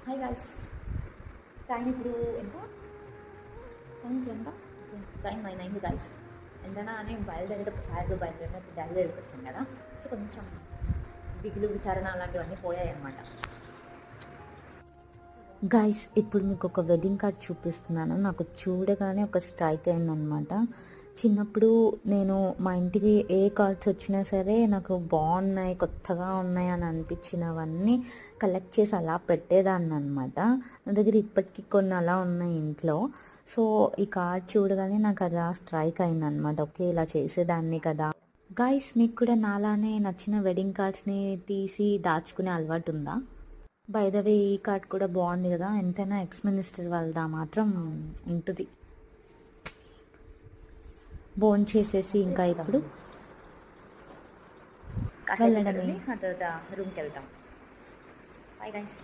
Hi guys, time ఇప్పుడు ఎంత? టైంకి ఎంత? టైం 9 అయింది గాయ్స్. ఎంతనా అని బయలుదేరితే ఒకసారి బయలుదేరినప్పుడు బయలుదేరికి వచ్చాను కదా, సో కొంచెం దిగులు విచారణ అలాంటివన్నీ పోయాయి అన్నమాట. గైస్, ఇప్పుడు మీకు ఒక వెడ్డింగ్ కార్డ్ చూపిస్తున్నాను. నాకు చూడగానే ఒక స్ట్రైక్ అయిందనమాట. చిన్నప్పుడు నేను మా ఇంటికి ఏ కార్డ్స్ వచ్చినా సరే నాకు బాగున్నాయి, కొత్తగా ఉన్నాయి అని అనిపించినవన్నీ కలెక్ట్ చేసి అలా పెట్టేదాన్ని అనమాట. నా దగ్గర ఇప్పటికీ కొన్ని అలా ఉన్నాయి ఇంట్లో. సో ఈ కార్డ్ చూడగానే నాకు అలా స్ట్రైక్ అయిందనమాట. ఓకే, ఇలా చేసేదాన్ని కదా. గైస్, మీకు కూడా నాలానే నచ్చిన వెడ్డింగ్ కార్డ్స్ని తీసి దాచుకునే అలవాటు ఉందా? బై ద వే, ఈ కార్డ్ కూడా బాగుంది కదా, ఎంతైనా ఎక్స్ మినిస్టర్ వాళ్ళదా మాత్రం ఉంటుంది. బోన్ చేసేసి ఇంకా ఇప్పుడు కాసేపు వెళ్ళడమే. ఆ తర్వాత రూమ్కి వెళ్తాం. Bye guys.